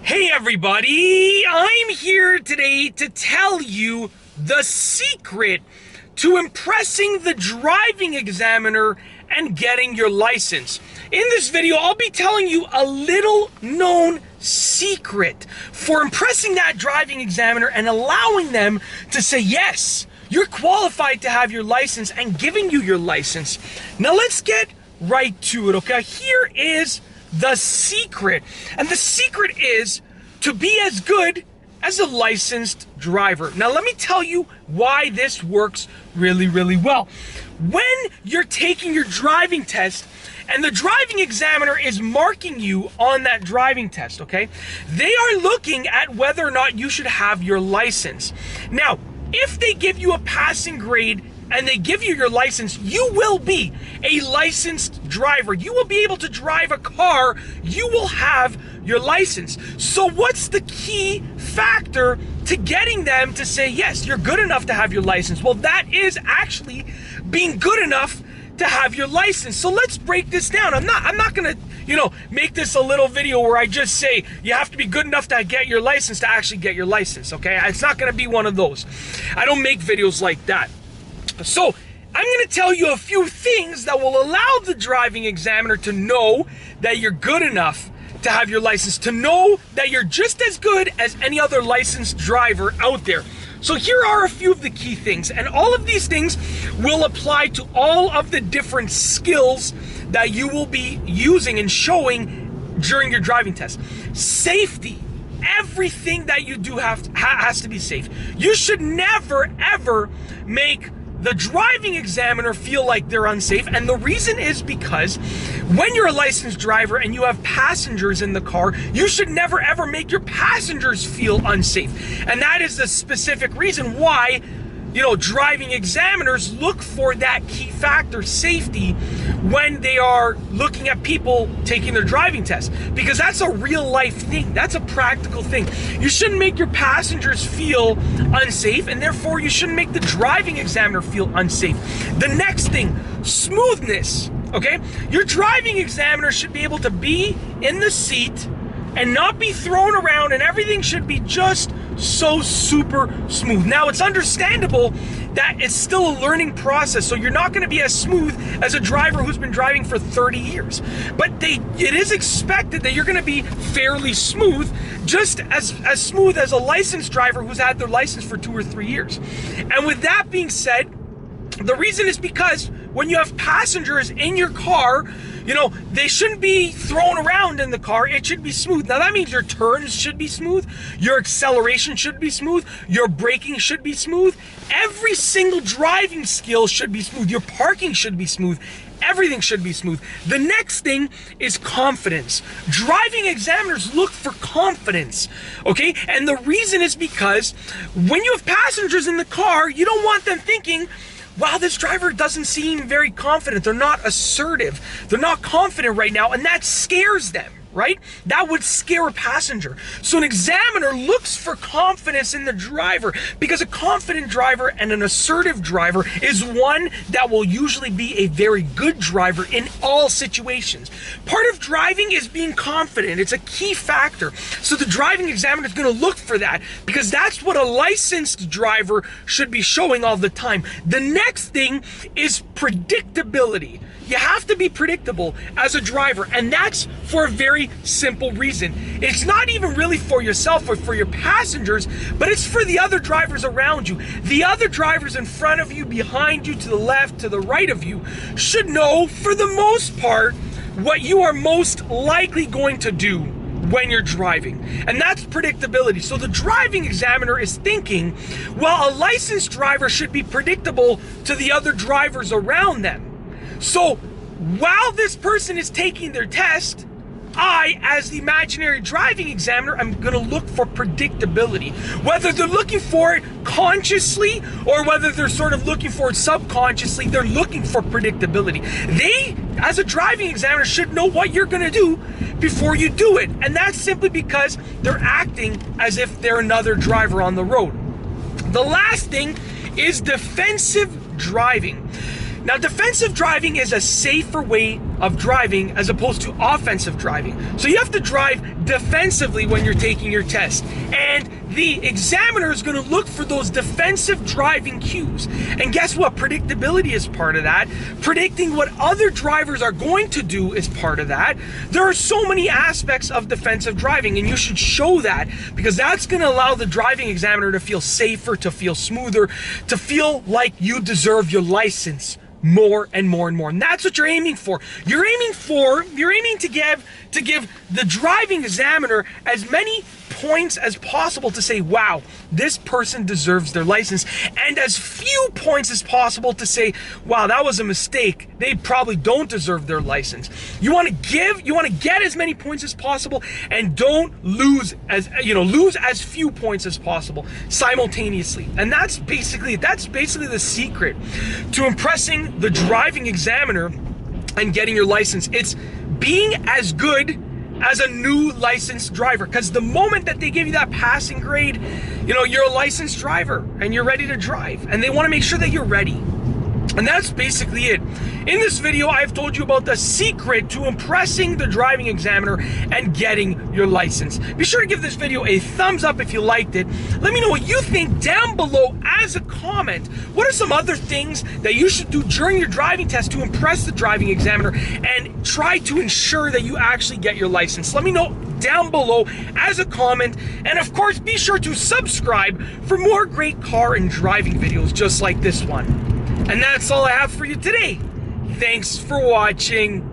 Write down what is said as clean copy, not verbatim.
Hey everybody, I'm here today to tell you the secret to impressing the driving examiner and getting your license. In this video, I'll be telling you a little known secret for impressing that driving examiner and allowing them to say, yes, you're qualified to have your license, and giving you your license. Now let's get right to it, okay? Here is the secret. And the secret is to be as good as a licensed driver. Now let me tell you why this works really, really well. When you're taking your driving test and the driving examiner is marking you on that driving test, okay? They are looking at whether or not you should have your license. Now, if they give you a passing grade and they give you your license, you will be a licensed driver. You will be able to drive a car. You will have your license. So what's the key factor to getting them to say, yes, you're good enough to have your license? Well, that is actually being good enough to have your license. So let's break this down. I'm not gonna, make this a little video where I just say you have to be good enough to get your license to actually get your license, okay? It's not gonna be one of those. I don't make videos like that. So I'm going to tell you a few things that will allow the driving examiner to know that you're good enough to have your license, to know that you're just as good as any other licensed driver out there. So here are a few of the key things, and all of these things will apply to all of the different skills that you will be using and showing during your driving test. Safety. Everything that you do has to be safe. You should never, ever make the driving examiner feel like they're unsafe. And the reason is because when you're a licensed driver and you have passengers in the car, you should never ever make your passengers feel unsafe. And that is the specific reason why, driving examiners look for that key factor, safety, when they are looking at people taking their driving test, because that's a real life thing. That's a practical thing. You shouldn't make your passengers feel unsafe, and therefore you shouldn't make the driving examiner feel unsafe. The next thing, smoothness, okay? Your driving examiner should be able to be in the seat and not be thrown around, and everything should be just so super smooth. Now, it's understandable that it's still a learning process, so you're not going to be as smooth as a driver who's been driving for 30 years. But it is expected that you're going to be fairly smooth, just as smooth as a licensed driver who's had their license for 2 or 3 years. And with that being said, the reason is because when you have passengers in your car, they shouldn't be thrown around in the car. It should be smooth. Now, that means your turns should be smooth. Your acceleration should be smooth. Your braking should be smooth. Every single driving skill should be smooth. Your parking should be smooth. Everything should be smooth. The next thing is confidence. Driving examiners look for confidence, okay? And the reason is because when you have passengers in the car, you don't want them thinking, wow, this driver doesn't seem very confident. They're not assertive. They're not confident right now, and that scares them, right? That would scare a passenger. So an examiner looks for confidence in the driver, because a confident driver and an assertive driver is one that will usually be a very good driver in all situations. Part of driving is being confident. It's a key factor. So the driving examiner is going to look for that, because that's what a licensed driver should be showing all the time. The next thing is predictability. You have to be predictable as a driver, and that's for a very simple reason. It's not even really for yourself or for your passengers, but it's for the other drivers around you. The other drivers in front of you, behind you, to the left, to the right of you, should know, for the most part, what you are most likely going to do when you're driving. And that's predictability. So the driving examiner is thinking, well, a licensed driver should be predictable to the other drivers around them. So while this person is taking their test, I, as the imaginary driving examiner, I'm going to look for predictability. Whether they're looking for it consciously or whether they're sort of looking for it subconsciously, they're looking for predictability. They, as a driving examiner, should know what you're going to do before you do it. And that's simply because they're acting as if they're another driver on the road. The last thing is defensive driving. Now, defensive driving is a safer way of driving as opposed to offensive driving. So you have to drive defensively when you're taking your test. And the examiner is going to look for those defensive driving cues. And guess what? Predictability is part of that. Predicting what other drivers are going to do is part of that. There are so many aspects of defensive driving, and you should show that, because that's going to allow the driving examiner to feel safer, to feel smoother, to feel like you deserve your license more and more and more. And that's what you're aiming for. You're aiming to give the driving examiner as many points as possible to say, wow, this person deserves their license, and as few points as possible to say, wow, that was a mistake, they probably don't deserve their license. You want to get as many points as possible, and don't lose as few points as possible simultaneously. And that's basically the secret to impressing the driving examiner and getting your license. It's being as good as a new licensed driver, because the moment that they give you that passing grade, you're a licensed driver and you're ready to drive, and they want to make sure that you're ready. And that's basically it. In this video, I've told you about the secret to impressing the driving examiner and getting your license. Be sure to give this video a thumbs up if you liked it. Let me know what you think down below as a comment. What are some other things that you should do during your driving test to impress the driving examiner and try to ensure that you actually get your license? Let me know down below as a comment. And of course, be sure to subscribe for more great car and driving videos just like this one. And that's all I have for you today. Thanks for watching.